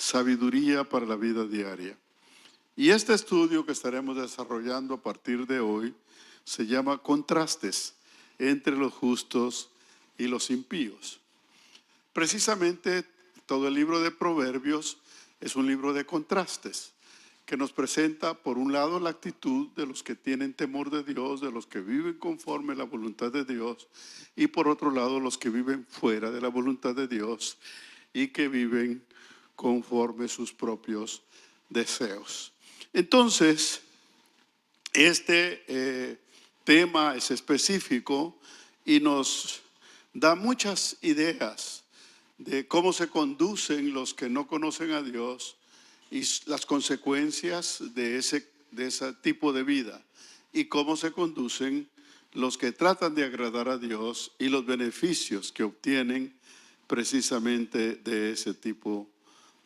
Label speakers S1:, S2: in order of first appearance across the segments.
S1: sabiduría para la vida diaria. Y este estudio que estaremos desarrollando a partir de hoy se llama Contrastes entre los justos y los impíos. Precisamente todo el libro de Proverbios es un libro de contrastes que nos presenta, por un lado, la actitud de los que tienen temor de Dios, de los que viven conforme a la voluntad de Dios, y por otro lado, los que viven fuera de la voluntad de Dios y que viven conforme sus propios deseos. Entonces, este tema es específico y nos da muchas ideas de cómo se conducen los que no conocen a Dios y las consecuencias de ese tipo de vida, y cómo se conducen los que tratan de agradar a Dios y los beneficios que obtienen precisamente de ese tipo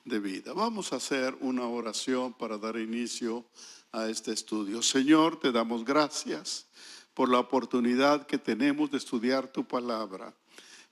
S1: de vida. Vamos a hacer una oración para dar inicio a este estudio. Señor, te damos gracias por la oportunidad que tenemos de estudiar tu palabra.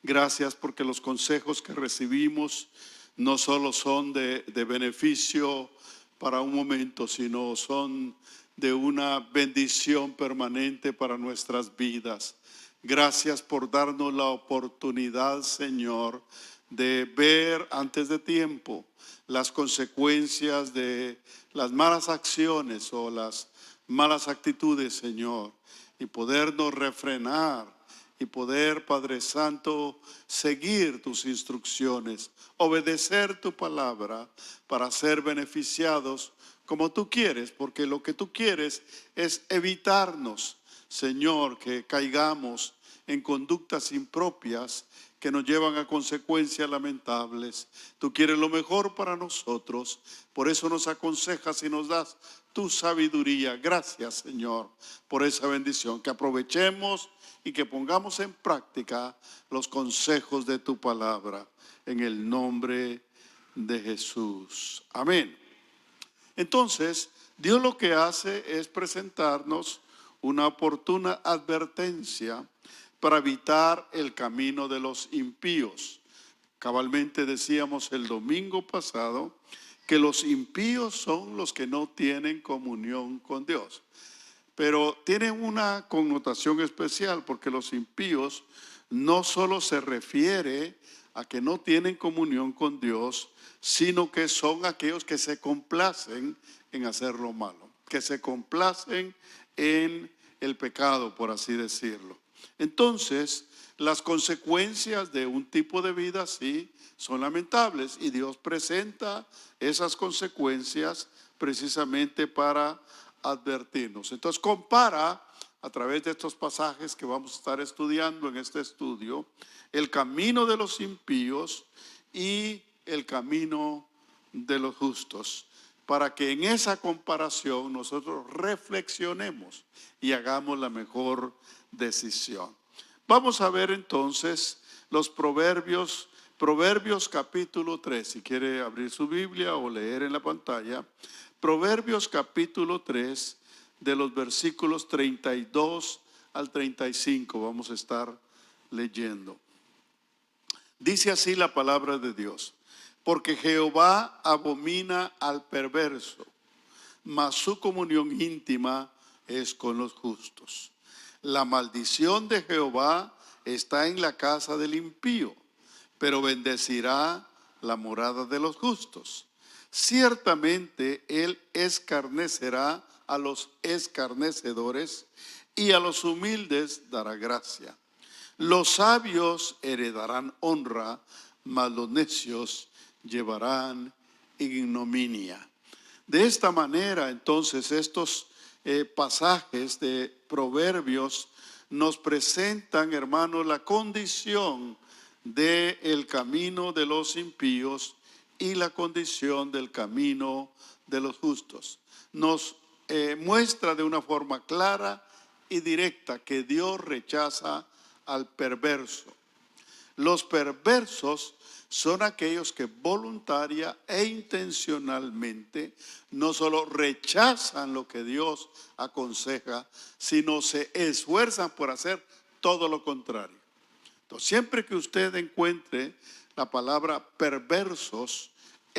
S1: Gracias porque los consejos que recibimos no solo son de beneficio para un momento, sino son de una bendición permanente para nuestras vidas. Gracias por darnos la oportunidad, Señor, de ver antes de tiempo las consecuencias de las malas acciones o las malas actitudes, Señor, y podernos refrenar y poder, Padre Santo, seguir tus instrucciones, obedecer tu palabra para ser beneficiados como tú quieres, porque lo que tú quieres es evitarnos, Señor, que caigamos en conductas impropias que nos llevan a consecuencias lamentables. Tú quieres lo mejor para nosotros, por eso nos aconsejas y nos das tu sabiduría. Gracias, Señor, por esa bendición, que aprovechemos y que pongamos en práctica los consejos de tu palabra, en el nombre de Jesús. Amén. Entonces, Dios lo que hace es presentarnos una oportuna advertencia para evitar el camino de los impíos. Cabalmente decíamos el domingo pasado que los impíos son los que no tienen comunión con Dios. Pero tienen una connotación especial, porque los impíos no solo se refiere a que no tienen comunión con Dios, sino que son aquellos que se complacen en hacer lo malo, que se complacen en el pecado, por así decirlo. Entonces, las consecuencias de un tipo de vida así son lamentables, y Dios presenta esas consecuencias precisamente para advertirnos. Entonces compara, a través de estos pasajes que vamos a estar estudiando en este estudio, el camino de los impíos y el camino de los justos, para que en esa comparación nosotros reflexionemos y hagamos la mejor decisión. Vamos a ver entonces los Proverbios capítulo 3, si quiere abrir su Biblia o leer en la pantalla. Proverbios capítulo 3, de los versículos 32 al 35 vamos a estar leyendo. Dice así la palabra de Dios: porque Jehová abomina al perverso, mas su comunión íntima es con los justos. La maldición de Jehová está en la casa del impío, pero bendecirá la morada de los justos. Ciertamente él escarnecerá a los escarnecedores, y a los humildes dará gracia. Los sabios heredarán honra, mas los necios llevarán ignominia. De esta manera, entonces, estos pasajes de Proverbios nos presentan, hermanos, la condición del camino de los impíos y la condición del camino de los justos. Nos muestra de una forma clara y directa que Dios rechaza al perverso. Los perversos son aquellos que voluntaria e intencionalmente no solo rechazan lo que Dios aconseja, sino se esfuerzan por hacer todo lo contrario. Entonces, siempre que usted encuentre la palabra perversos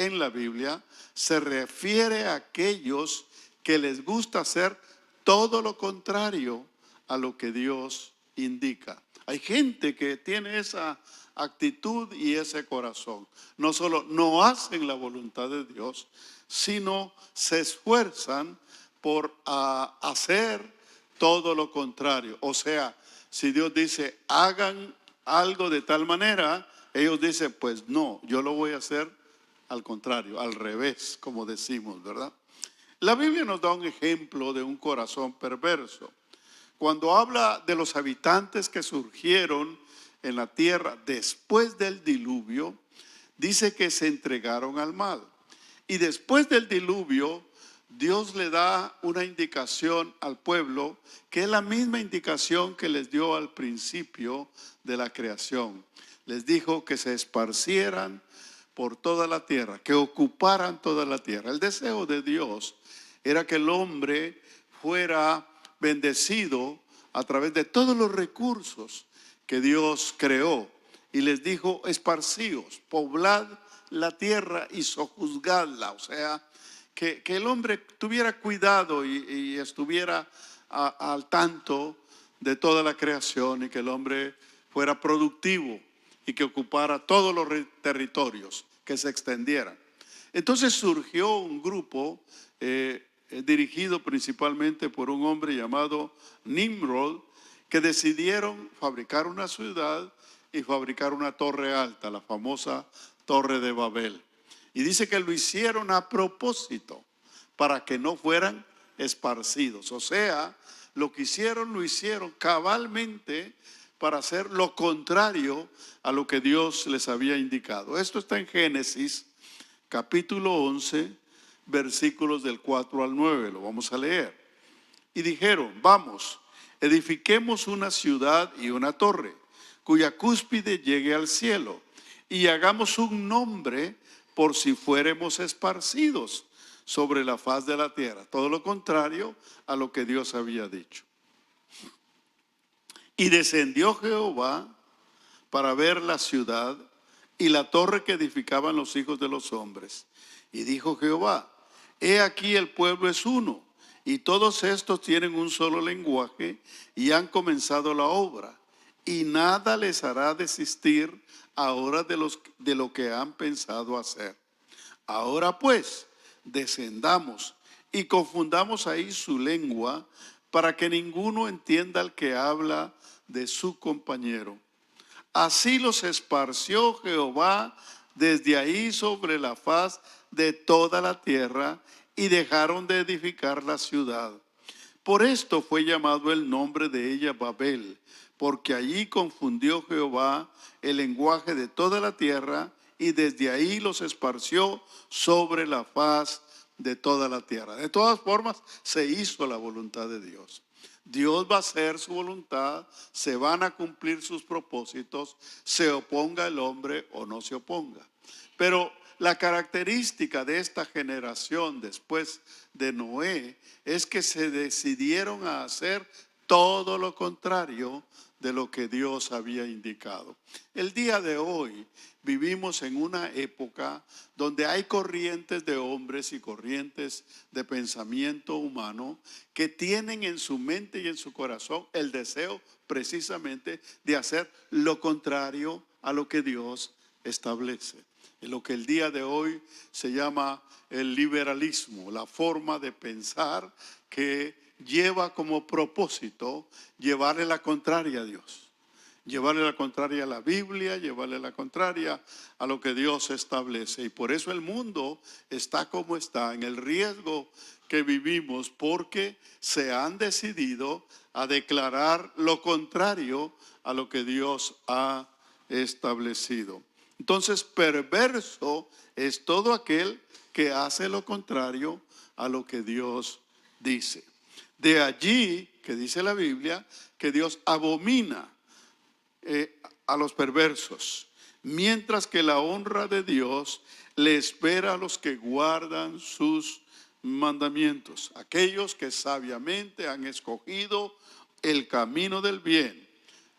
S1: en la Biblia se refiere a aquellos que les gusta hacer todo lo contrario a lo que Dios indica. Hay gente que tiene esa actitud y ese corazón. No solo no hacen la voluntad de Dios, sino se esfuerzan por hacer todo lo contrario. O sea, si Dios dice, hagan algo de tal manera, ellos dicen, pues no, yo lo voy a hacer al contrario, al revés, como decimos, ¿verdad? La Biblia nos da un ejemplo de un corazón perverso. Cuando habla de los habitantes que surgieron en la tierra después del diluvio, dice que se entregaron al mal. Y después del diluvio, Dios le da una indicación al pueblo, que es la misma indicación que les dio al principio de la creación. Les dijo que se esparcieran por toda la tierra, que ocuparan toda la tierra. El deseo de Dios era que el hombre fuera bendecido a través de todos los recursos que Dios creó. Y les dijo, esparcíos, poblad la tierra y sojuzgadla. O sea, que el hombre tuviera cuidado y estuviera al tanto de toda la creación, y que el hombre fuera productivo y que ocupara todos los territorios, que se extendieran. Entonces surgió un grupo dirigido principalmente por un hombre llamado Nimrod, que decidieron fabricar una ciudad y fabricar una torre alta, la famosa Torre de Babel. Y dice que lo hicieron a propósito, para que no fueran esparcidos. O sea, lo que hicieron, lo hicieron cabalmente para hacer lo contrario a lo que Dios les había indicado. Esto está en Génesis, capítulo 11, versículos del 4 al 9. Lo vamos a leer. Y dijeron, vamos, edifiquemos una ciudad y una torre, cuya cúspide llegue al cielo, y hagamos un nombre por si fuéramos esparcidos sobre la faz de la tierra. Todo lo contrario a lo que Dios había dicho. Y descendió Jehová para ver la ciudad y la torre que edificaban los hijos de los hombres. Y dijo Jehová, he aquí el pueblo es uno, y todos estos tienen un solo lenguaje, y han comenzado la obra, y nada les hará desistir ahora de lo que han pensado hacer. Ahora pues, descendamos y confundamos ahí su lengua, para que ninguno entienda al que habla de su compañero. Así los esparció Jehová desde ahí sobre la faz de toda la tierra, y dejaron de edificar la ciudad. Por esto fue llamado el nombre de ella Babel, porque allí confundió Jehová el lenguaje de toda la tierra, y desde ahí los esparció sobre la faz de toda la tierra. De todas formas, se hizo la voluntad de Dios. Dios va a hacer su voluntad, se van a cumplir sus propósitos, se oponga el hombre o no se oponga. Pero la característica de esta generación después de Noé es que se decidieron a hacer todo lo contrario de lo que Dios había indicado. El día de hoy vivimos en una época donde hay corrientes de hombres y corrientes de pensamiento humano que tienen en su mente y en su corazón el deseo precisamente de hacer lo contrario a lo que Dios establece. En lo que el día de hoy se llama el liberalismo, la forma de pensar que lleva como propósito llevarle la contraria a Dios, llevarle la contraria a la Biblia, llevarle la contraria a lo que Dios establece. Y por eso el mundo está como está, en el riesgo que vivimos, porque se han decidido a declarar lo contrario a lo que Dios ha establecido. Entonces, perverso es todo aquel que hace lo contrario a lo que Dios dice. De allí que dice la Biblia que Dios abomina a los perversos, mientras que la honra de Dios le espera a los que guardan sus mandamientos, aquellos que sabiamente han escogido el camino del bien,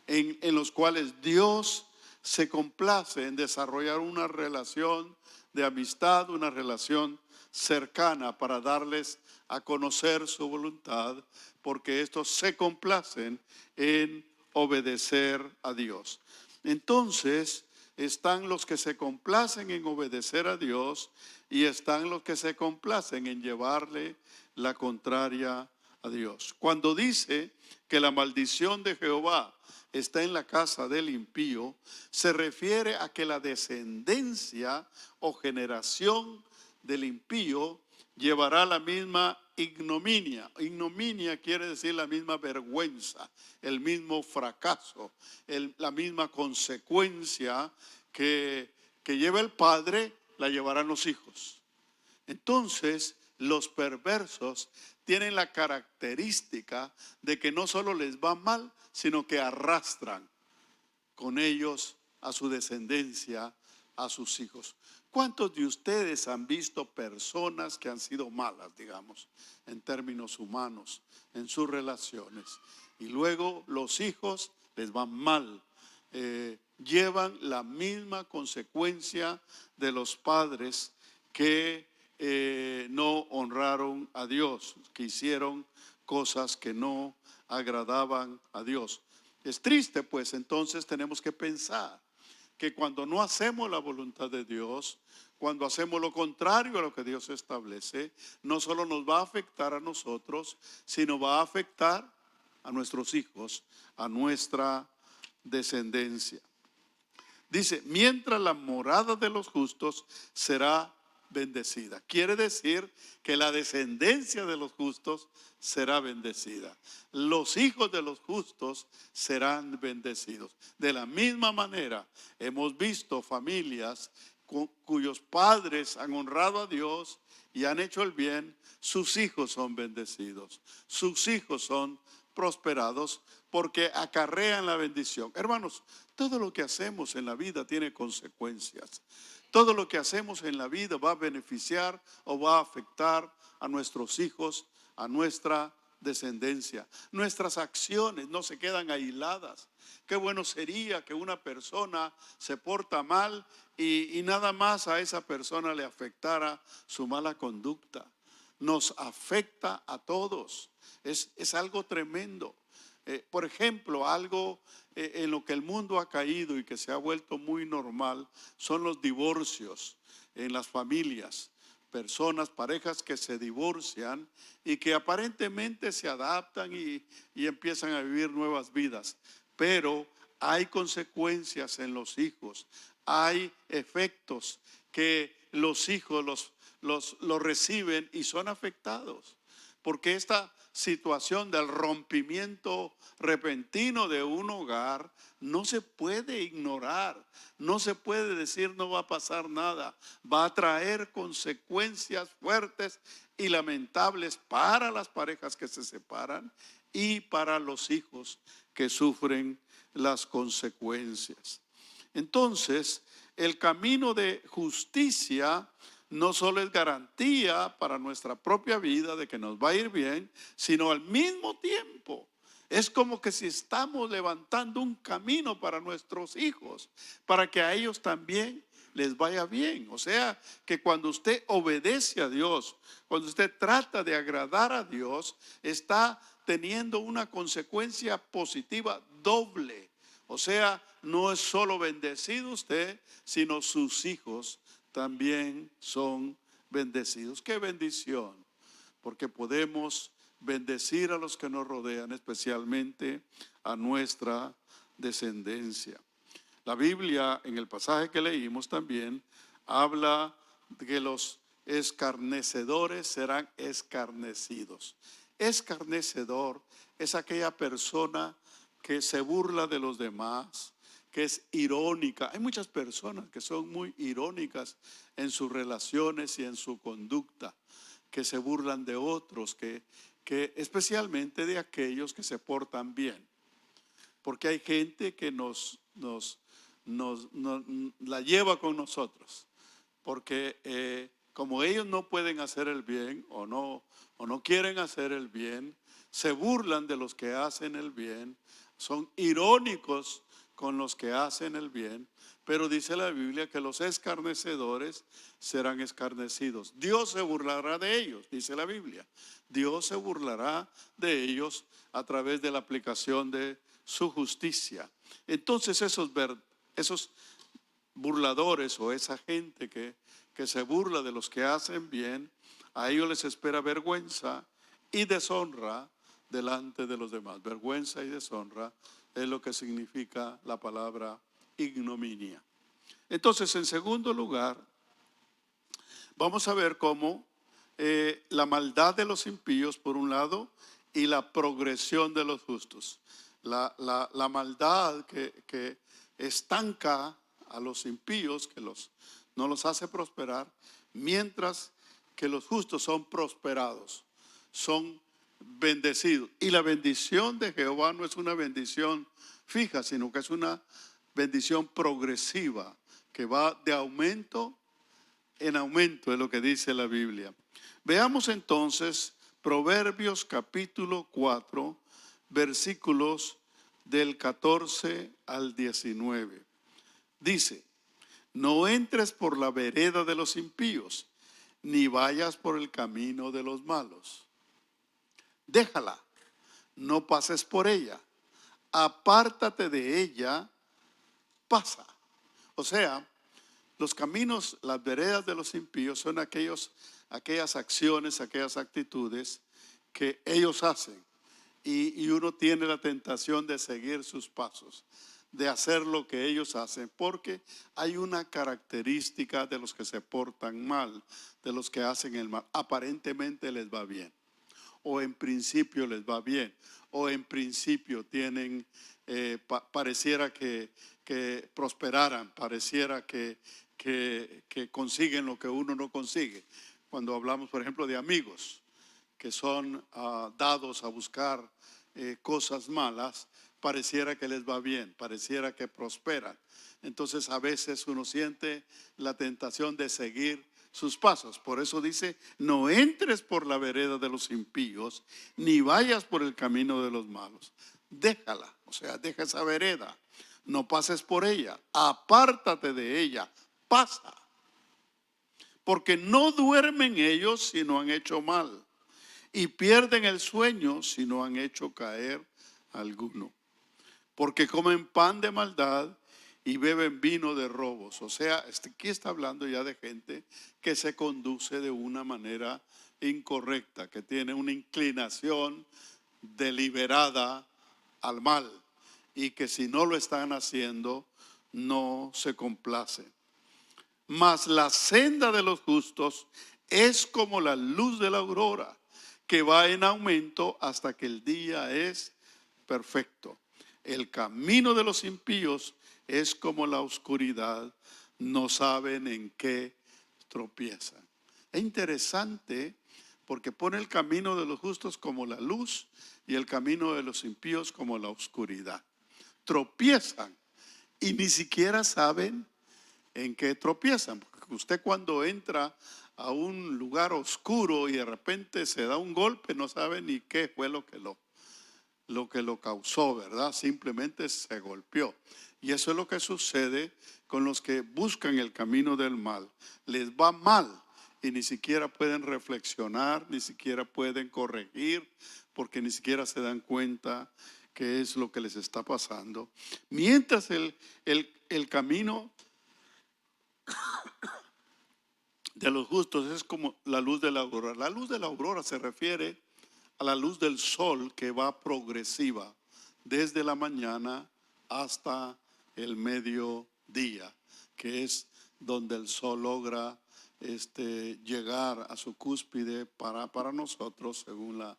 S1: en los cuales Dios se complace en desarrollar una relación de amistad, una relación cercana para darles a conocer su voluntad, porque estos se complacen en obedecer a Dios. Entonces, están los que se complacen en obedecer a Dios y están los que se complacen en llevarle la contraria a Dios. Cuando dice que la maldición de Jehová está en la casa del impío, se refiere a que la descendencia o generación del impío llevará la misma ignominia. Ignominia quiere decir la misma vergüenza, el mismo fracaso, la misma consecuencia que lleva el padre, la llevarán los hijos. Entonces, los perversos tienen la característica de que no solo les va mal, sino que arrastran con ellos a su descendencia, a sus hijos. ¿Cuántos de ustedes han visto personas que han sido malas, digamos, en términos humanos, en sus relaciones? Y luego los hijos les van mal. Llevan la misma consecuencia de los padres que no honraron a Dios, que hicieron cosas que no agradaban a Dios. Es triste, pues. Entonces tenemos que pensar que cuando no hacemos la voluntad de Dios, cuando hacemos lo contrario a lo que Dios establece, no solo nos va a afectar a nosotros, sino va a afectar a nuestros hijos, a nuestra descendencia. Dice, mientras la morada de los justos será bendecida. Quiere decir que la descendencia de los justos será bendecida. Los hijos de los justos serán bendecidos. De la misma manera, hemos visto familias cuyos padres han honrado a Dios y han hecho el bien. Sus hijos son bendecidos. Sus hijos son prosperados porque acarrean la bendición. Hermanos, todo lo que hacemos en la vida tiene consecuencias. Todo lo que hacemos en la vida va a beneficiar o va a afectar a nuestros hijos, a nuestra descendencia. Nuestras acciones no se quedan aisladas. Qué bueno sería que una persona se porta mal y nada más a esa persona le afectara su mala conducta. Nos afecta a todos. Es algo tremendo. Por ejemplo, algo en lo que el mundo ha caído y que se ha vuelto muy normal son los divorcios en las familias. Personas, parejas que se divorcian y que aparentemente se adaptan y empiezan a vivir nuevas vidas. Pero hay consecuencias en los hijos, hay efectos que los hijos los reciben y son afectados. Porque esta situación del rompimiento repentino de un hogar no se puede ignorar, no se puede decir no va a pasar nada, va a traer consecuencias fuertes y lamentables para las parejas que se separan y para los hijos que sufren las consecuencias. Entonces, el camino de justicia no solo es garantía para nuestra propia vida de que nos va a ir bien, sino al mismo tiempo es como que si estamos levantando un camino para nuestros hijos, para que a ellos también les vaya bien. O sea, que cuando usted obedece a Dios, cuando usted trata de agradar a Dios, está teniendo una consecuencia positiva doble. O sea, no es solo bendecido usted, sino sus hijos también son bendecidos. ¡Qué bendición! Porque podemos bendecir a los que nos rodean, especialmente a nuestra descendencia. La Biblia, en el pasaje que leímos también, habla de que los escarnecedores serán escarnecidos. Escarnecedor es aquella persona que se burla de los demás, que es irónica. Hay muchas personas que son muy irónicas en sus relaciones y en su conducta, que se burlan de otros, que especialmente de aquellos que se portan bien. Porque hay gente que nos la lleva con nosotros, porque como ellos no pueden hacer el bien o no quieren hacer el bien, se burlan de los que hacen el bien, son irónicos con los que hacen el bien, pero dice la Biblia que los escarnecedores serán escarnecidos. Dios se burlará de ellos, dice la Biblia. Dios se burlará de ellos a través de la aplicación de su justicia. Entonces esos burladores o esa gente que se burla de los que hacen bien, a ellos les espera vergüenza y deshonra delante de los demás. Vergüenza y deshonra es lo que significa la palabra ignominia. Entonces, en segundo lugar, vamos a ver cómo la maldad de los impíos, por un lado, y la progresión de los justos. La maldad que estanca a los impíos, que no los hace prosperar, mientras que los justos son prosperados, son bendecidos. Y la bendición de Jehová no es una bendición fija, sino que es una bendición progresiva, que va de aumento en aumento, es lo que dice la Biblia. Veamos entonces Proverbios capítulo 4, versículos del 14 al 19. Dice: no entres por la vereda de los impíos, ni vayas por el camino de los malos. Déjala, no pases por ella, apártate de ella, pasa. O sea, los caminos, las veredas de los impíos son aquellas acciones, aquellas actitudes que ellos hacen. Y uno tiene la tentación de seguir sus pasos, de hacer lo que ellos hacen, porque hay una característica de los que se portan mal, de los que hacen el mal. Aparentemente les va bien, o en principio les va bien, o en principio tienen, pareciera que prosperaran, pareciera que consiguen lo que uno no consigue. Cuando hablamos, por ejemplo, de amigos que son dados a buscar cosas malas, pareciera que les va bien, pareciera que prosperan. Entonces a veces uno siente la tentación de seguir sus pasos. Por eso dice: no entres por la vereda de los impíos, ni vayas por el camino de los malos. Déjala, o sea, deja esa vereda, no pases por ella, apártate de ella, pasa. Porque no duermen ellos si no han hecho mal, y pierden el sueño si no han hecho caer alguno. Porque comen pan de maldad y beben vino de robos. O sea, aquí está hablando ya de gente que se conduce de una manera incorrecta, que tiene una inclinación deliberada al mal, y que si no lo están haciendo, no se complace. Mas la senda de los justos es como la luz de la aurora, que va en aumento hasta que el día es perfecto. El camino de los impíos es como la oscuridad, no saben en qué tropiezan. Es interesante porque pone el camino de los justos como la luz y el camino de los impíos como la oscuridad. Tropiezan y ni siquiera saben en qué tropiezan. Porque usted, cuando entra a un lugar oscuro y de repente se da un golpe, no sabe ni qué fue lo que lo causó, ¿verdad? Simplemente se golpeó. Y eso es lo que sucede con los que buscan el camino del mal. Les va mal y ni siquiera pueden reflexionar, ni siquiera pueden corregir, porque ni siquiera se dan cuenta qué es lo que les está pasando. Mientras el camino de los justos es como la luz de la aurora. La luz de la aurora se refiere a la luz del sol, que va progresiva desde la mañana hasta el mediodía, que es donde el sol logra llegar a su cúspide para nosotros, según la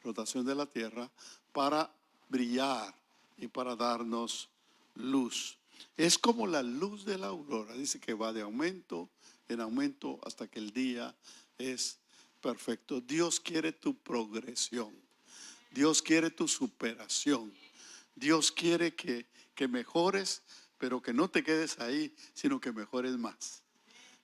S1: rotación de la tierra, para brillar y para darnos luz. Es como la luz de la aurora, dice que va de aumento en aumento hasta que el día es perfecto. Dios quiere tu progresión, Dios quiere tu superación, Dios quiere que mejores, pero que no te quedes ahí, sino que mejores más.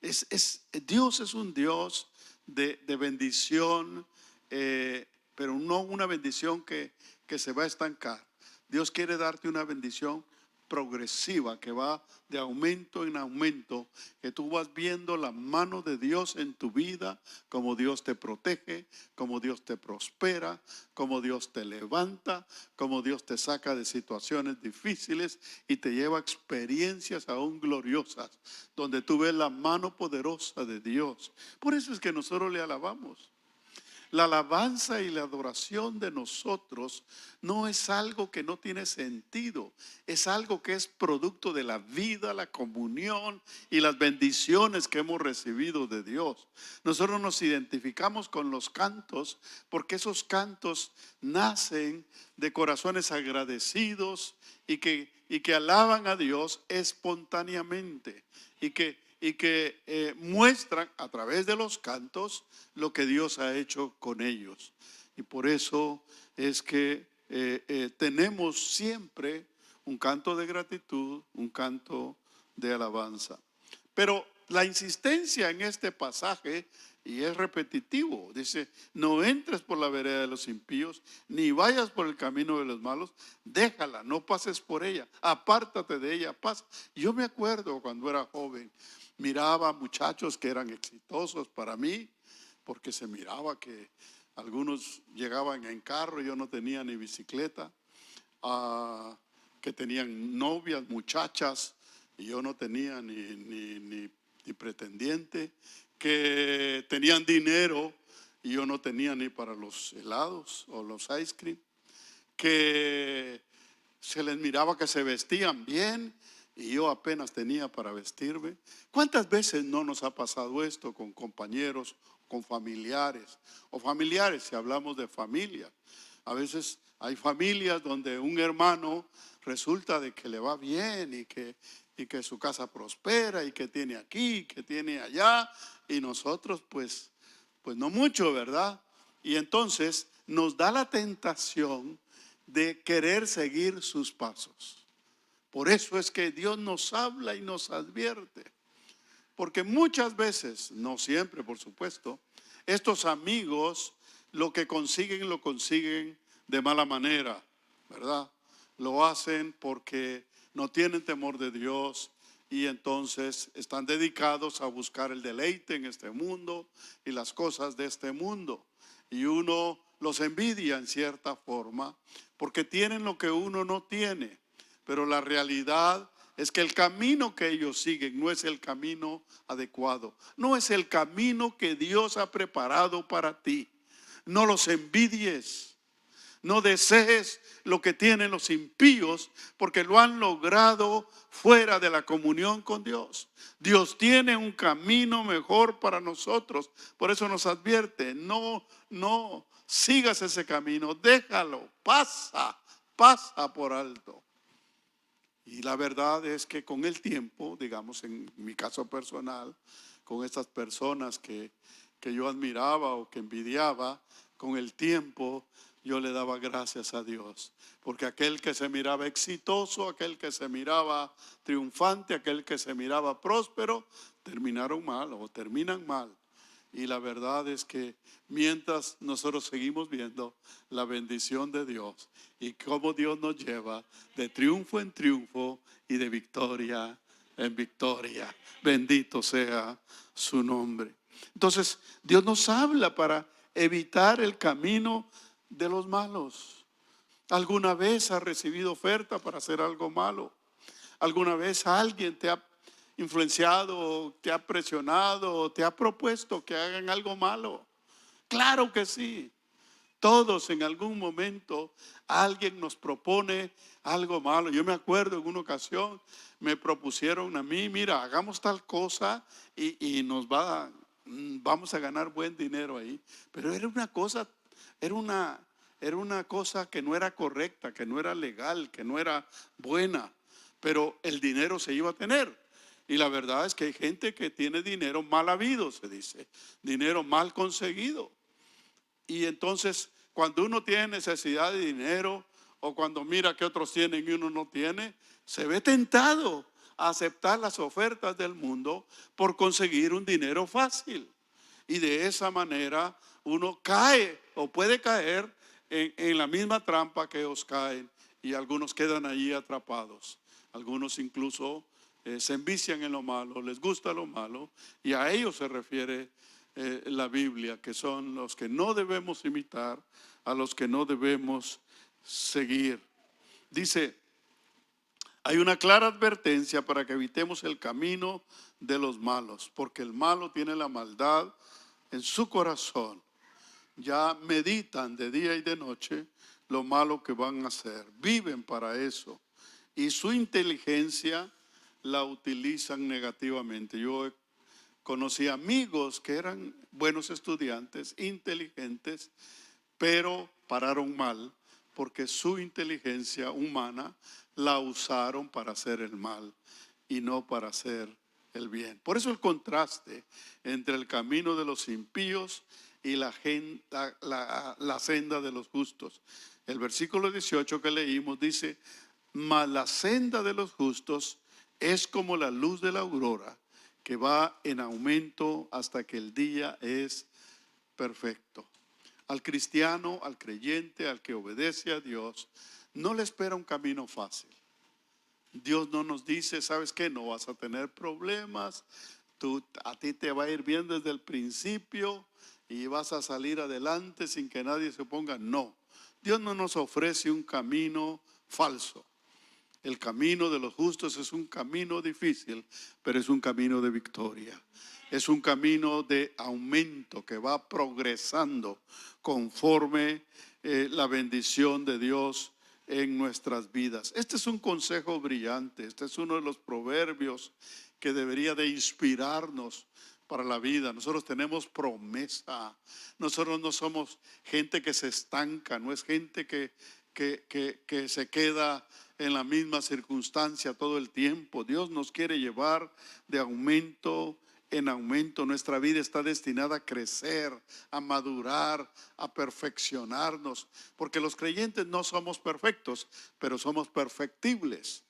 S1: Dios es un Dios de bendición, pero no una bendición que se va a estancar. Dios quiere darte una bendición progresiva que va de aumento en aumento, que tú vas viendo la mano de Dios en tu vida, como Dios te protege, como Dios te prospera, como Dios te levanta, como Dios te saca de situaciones difíciles y te lleva a experiencias aún gloriosas, donde tú ves la mano poderosa de Dios. Por eso es que nosotros le alabamos. La alabanza y la adoración de nosotros no es algo que no tiene sentido, es algo que es producto de la vida, la comunión y las bendiciones que hemos recibido de Dios. Nosotros nos identificamos con los cantos porque esos cantos nacen de corazones agradecidos y que alaban a Dios espontáneamente y que muestran a través de los cantos lo que Dios ha hecho con ellos. Y por eso es que tenemos siempre un canto de gratitud, un canto de alabanza. Pero la insistencia en este pasaje, y es repetitivo, dice: no entres por la vereda de los impíos, ni vayas por el camino de los malos, déjala, no pases por ella, apártate de ella, pasa. Yo me acuerdo cuando era joven, miraba muchachos que eran exitosos para mí, porque se miraba que algunos llegaban en carro, yo no tenía ni bicicleta, que tenían novias, muchachas, y yo no tenía ni pretendiente, que tenían dinero y yo no tenía ni para los helados o los ice cream, que se les miraba que se vestían bien y yo apenas tenía para vestirme. ¿Cuántas veces no nos ha pasado esto con compañeros, con familiares, o familiares si hablamos de familia? A veces hay familias donde un hermano resulta de que le va bien y que su casa prospera y que tiene aquí, que tiene allá, y nosotros pues no mucho, ¿verdad? Y entonces nos da la tentación de querer seguir sus pasos. Por eso es que Dios nos habla y nos advierte. Porque muchas veces, no siempre por supuesto, estos amigos lo consiguen de mala manera, ¿verdad? Lo hacen porque no tienen temor de Dios y entonces están dedicados a buscar el deleite en este mundo y las cosas de este mundo. Y uno los envidia en cierta forma porque tienen lo que uno no tiene. Pero la realidad es que el camino que ellos siguen no es el camino adecuado, no es el camino que Dios ha preparado para ti. No los envidies, no desees lo que tienen los impíos, porque lo han logrado fuera de la comunión con Dios. Dios tiene un camino mejor para nosotros, por eso nos advierte: no sigas ese camino, déjalo, pasa por alto. Y la verdad es que con el tiempo, digamos en mi caso personal, con estas personas que yo admiraba o que envidiaba, con el tiempo yo le daba gracias a Dios. Porque aquel que se miraba exitoso, aquel que se miraba triunfante, aquel que se miraba próspero, terminaron mal o terminan mal. Y la verdad es que mientras nosotros seguimos viendo la bendición de Dios y cómo Dios nos lleva de triunfo en triunfo y de victoria en victoria, bendito sea su nombre. Entonces Dios nos habla para evitar el camino de los malos. ¿Alguna vez has recibido oferta para hacer algo malo? ¿Alguna vez alguien te ha influenciado, te ha presionado, te ha propuesto que hagan algo malo? Claro que sí. Todos en algún momento alguien nos propone algo malo. Yo me acuerdo en una ocasión me propusieron a mí: mira, hagamos tal cosa y vamos a ganar buen dinero ahí. Pero era una cosa que no era correcta, que no era legal, que no era buena. Pero el dinero se iba a tener. Y la verdad es que hay gente que tiene dinero mal habido, se dice, dinero mal conseguido. Y entonces cuando uno tiene necesidad de dinero o cuando mira que otros tienen y uno no tiene, se ve tentado a aceptar las ofertas del mundo por conseguir un dinero fácil. Y de esa manera uno cae o puede caer en la misma trampa que ellos caen y algunos quedan allí atrapados. Algunos incluso se envician en lo malo, les gusta lo malo, y a ellos se refiere la Biblia, que son los que no debemos imitar, a los que no debemos seguir. Dice, hay una clara advertencia para que evitemos el camino de los malos, porque el malo tiene la maldad en su corazón. Ya meditan de día y de noche lo malo que van a hacer. Viven para eso. Y su inteligencia la utilizan negativamente. Yo conocí amigos que eran buenos estudiantes, inteligentes, pero pararon mal porque su inteligencia humana la usaron para hacer el mal y no para hacer el bien. Por eso el contraste entre el camino de los impíos y la senda de los justos. El versículo 18 que leímos dice, mas la senda de los justos es como la luz de la aurora, que va en aumento hasta que el día es perfecto. Al cristiano, al creyente, al que obedece a Dios, no le espera un camino fácil. Dios no nos dice, ¿sabes qué? No vas a tener problemas, a ti te va a ir bien desde el principio y vas a salir adelante sin que nadie se oponga. No, Dios no nos ofrece un camino falso. El camino de los justos es un camino difícil, pero es un camino de victoria. Es un camino de aumento que va progresando conforme la bendición de Dios en nuestras vidas. Este es un consejo brillante. Este es uno de los proverbios que debería de inspirarnos para la vida. Nosotros tenemos promesa. Nosotros no somos gente que se estanca, no es gente que se queda en la misma circunstancia todo el tiempo. Dios nos quiere llevar de aumento en aumento. Nuestra vida está destinada a crecer, a madurar, a perfeccionarnos, porque los creyentes no somos perfectos, pero somos perfectibles.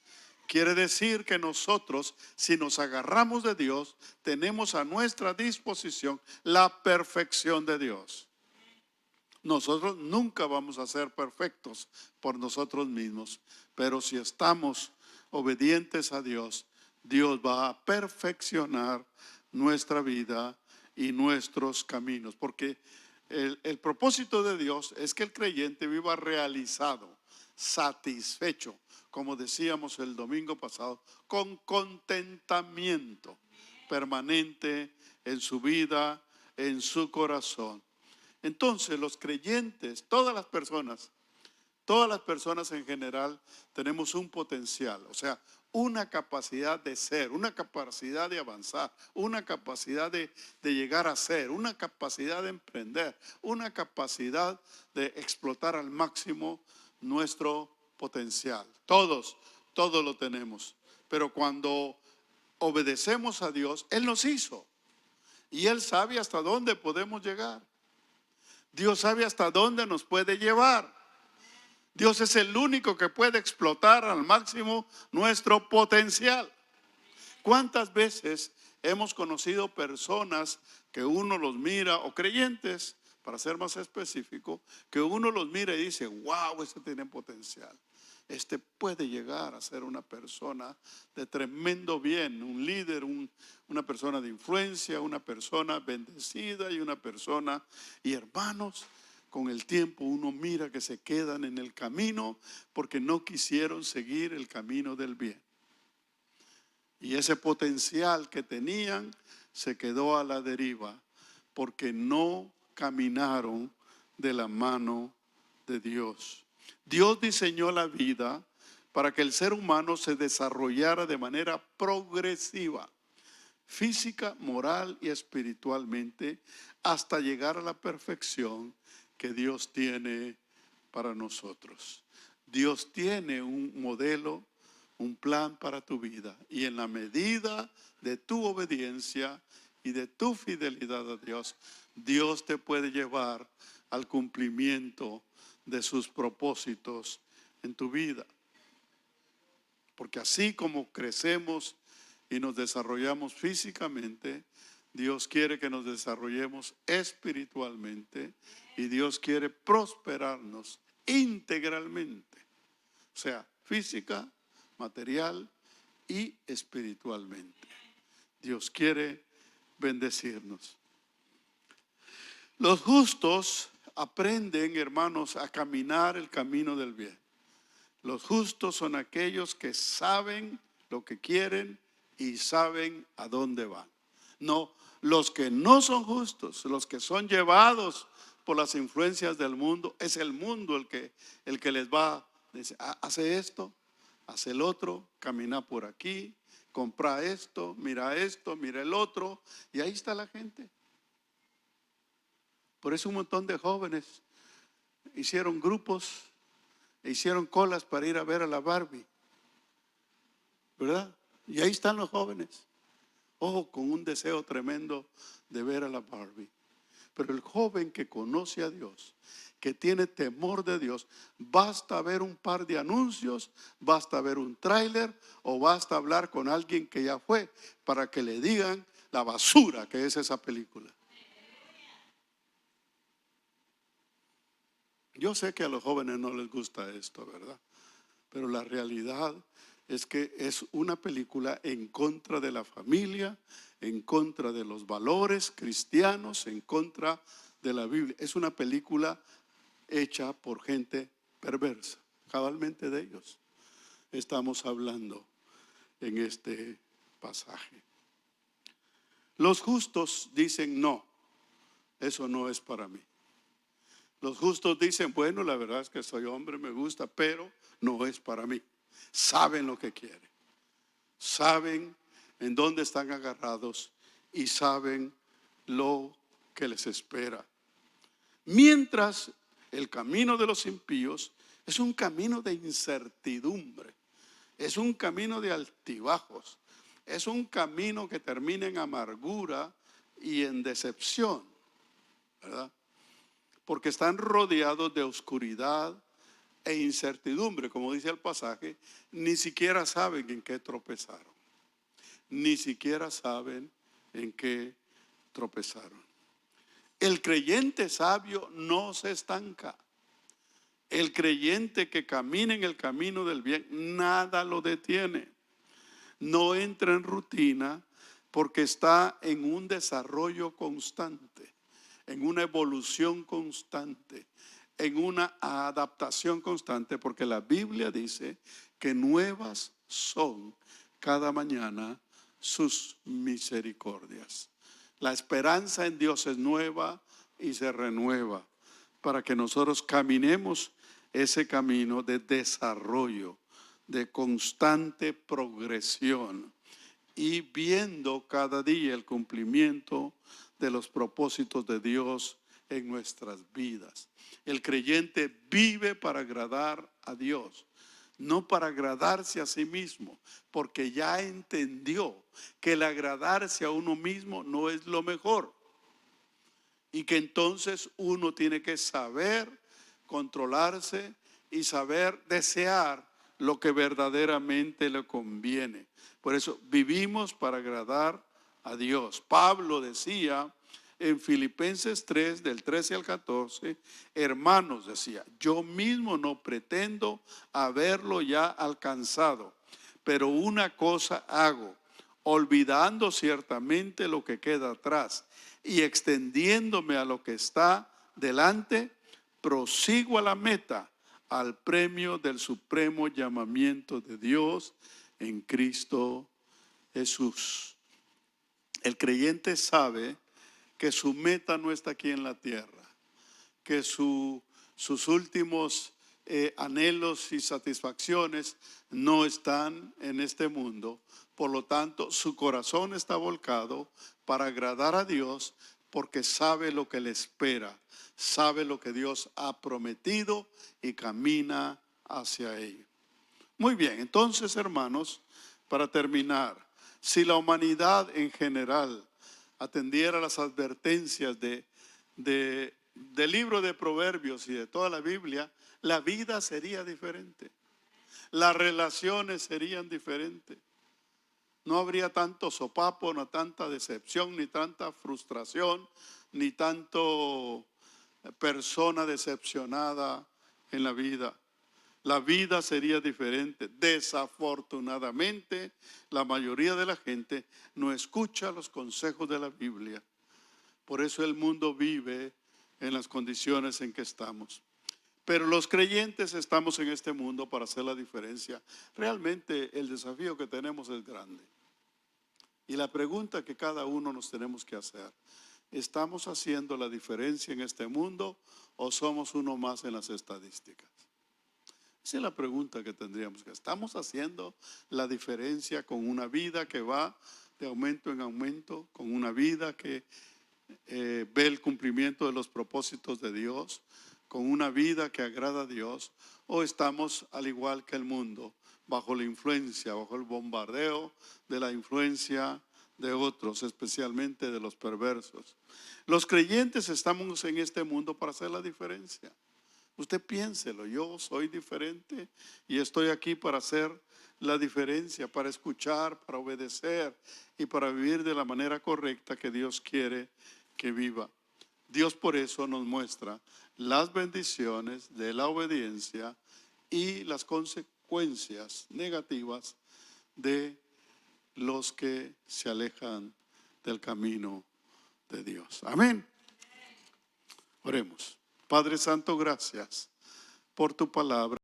S1: Quiere decir que nosotros, si nos agarramos de Dios, tenemos a nuestra disposición la perfección de Dios. Nosotros nunca vamos a ser perfectos por nosotros mismos, pero si estamos obedientes a Dios, Dios va a perfeccionar nuestra vida y nuestros caminos, porque el propósito de Dios es que el creyente viva realizado, satisfecho, como decíamos el domingo pasado, con contentamiento permanente en su vida, en su corazón. Entonces los creyentes, todas las personas en general tenemos un potencial, o sea, una capacidad de ser, una capacidad de avanzar, una capacidad de llegar a ser, una capacidad de emprender, una capacidad de explotar al máximo nuestro potencial. Todos lo tenemos, pero cuando obedecemos a Dios, Él nos hizo y Él sabe hasta dónde podemos llegar. Dios sabe hasta dónde nos puede llevar. Dios es el único que puede explotar al máximo nuestro potencial. ¿Cuántas veces hemos conocido personas que uno los mira, o creyentes, para ser más específico, que uno los mira y dice, wow, este tiene potencial? Este puede llegar a ser una persona de tremendo bien, un líder, una persona de influencia, una persona bendecida y una persona, y hermanos, con el tiempo uno mira que se quedan en el camino porque no quisieron seguir el camino del bien. Y ese potencial que tenían se quedó a la deriva porque no caminaron de la mano de Dios. Dios diseñó la vida para que el ser humano se desarrollara de manera progresiva, física, moral y espiritualmente, hasta llegar a la perfección que Dios tiene para nosotros. Dios tiene un modelo, un plan para tu vida, y en la medida de tu obediencia y de tu fidelidad a Dios, Dios te puede llevar al cumplimiento de sus propósitos en tu vida. Porque así como crecemos y nos desarrollamos físicamente, Dios quiere que nos desarrollemos espiritualmente y Dios quiere prosperarnos integralmente. O sea, física, material y espiritualmente. Dios quiere bendecirnos. Los justos aprenden, hermanos, a caminar el camino del bien. Los justos son aquellos que saben lo que quieren y saben a dónde van. No, los que no son justos, los que son llevados por las influencias del mundo, es el mundo el que les va, dice, hace esto, hace el otro, camina por aquí, compra esto, mira el otro, y ahí está la gente. Por eso un montón de jóvenes hicieron grupos e hicieron colas para ir a ver a la Barbie, ¿verdad? Y ahí están los jóvenes, ojo, con un deseo tremendo de ver a la Barbie. Pero el joven que conoce a Dios, que tiene temor de Dios, basta ver un par de anuncios, basta ver un tráiler o basta hablar con alguien que ya fue para que le digan la basura que es esa película. Yo sé que a los jóvenes no les gusta esto, ¿verdad? Pero la realidad es que es una película en contra de la familia, en contra de los valores cristianos, en contra de la Biblia. Es una película hecha por gente perversa, cabalmente de ellos estamos hablando en este pasaje. Los justos dicen no, eso no es para mí. Los justos dicen, bueno, la verdad es que soy hombre, me gusta, pero no es para mí. Saben lo que quieren, saben en dónde están agarrados y saben lo que les espera. Mientras el camino de los impíos es un camino de incertidumbre, es un camino de altibajos, es un camino que termina en amargura y en decepción, ¿verdad? Porque están rodeados de oscuridad e incertidumbre, como dice el pasaje, ni siquiera saben en qué tropezaron, ni siquiera saben en qué tropezaron. El creyente sabio no se estanca. El creyente que camina en el camino del bien, nada lo detiene. No entra en rutina porque está en un desarrollo constante, en una evolución constante, en una adaptación constante, porque la Biblia dice que nuevas son cada mañana sus misericordias. La esperanza en Dios es nueva y se renueva para que nosotros caminemos ese camino de desarrollo, de constante progresión y viendo cada día el cumplimiento de los propósitos de Dios en nuestras vidas. El creyente vive para agradar a Dios, no para agradarse a sí mismo, porque ya entendió que el agradarse a uno mismo no es lo mejor y que entonces uno tiene que saber controlarse y saber desear lo que verdaderamente le conviene. Por eso vivimos para agradar a Dios. Pablo decía en Filipenses 3, del 13 al 14, hermanos, decía, yo mismo no pretendo haberlo ya alcanzado, pero una cosa hago, olvidando ciertamente lo que queda atrás y extendiéndome a lo que está delante, prosigo a la meta, al premio del supremo llamamiento de Dios en Cristo Jesús. El creyente sabe que su meta no está aquí en la tierra, que sus últimos anhelos y satisfacciones no están en este mundo. Por lo tanto, su corazón está volcado para agradar a Dios porque sabe lo que le espera, sabe lo que Dios ha prometido y camina hacia ello. Muy bien, entonces, hermanos, para terminar, si la humanidad en general atendiera las advertencias del libro de Proverbios y de toda la Biblia, la vida sería diferente. Las relaciones serían diferentes. No habría tanto sopapo, no tanta decepción, ni tanta frustración, ni tanto persona decepcionada en la vida. la vida sería diferente. Desafortunadamente, la mayoría de la gente no escucha los consejos de la Biblia. Por eso el mundo vive en las condiciones en que estamos. Pero los creyentes estamos en este mundo para hacer la diferencia. Realmente el desafío que tenemos es grande. Y la pregunta que cada uno nos tenemos que hacer: ¿estamos haciendo la diferencia en este mundo o somos uno más en las estadísticas? Esa es la pregunta que tendríamos que hacer. ¿Estamos haciendo la diferencia con una vida que va de aumento en aumento, con una vida que ve el cumplimiento de los propósitos de Dios, con una vida que agrada a Dios? ¿O estamos al igual que el mundo, bajo la influencia, bajo el bombardeo de la influencia de otros, especialmente de los perversos? Los creyentes estamos en este mundo para hacer la diferencia. Usted piénselo: yo soy diferente y estoy aquí para hacer la diferencia, para escuchar, para obedecer y para vivir de la manera correcta que Dios quiere que viva. Dios por eso nos muestra las bendiciones de la obediencia y las consecuencias negativas de los que se alejan del camino de Dios. Amén. Oremos. Padre Santo, gracias por tu palabra.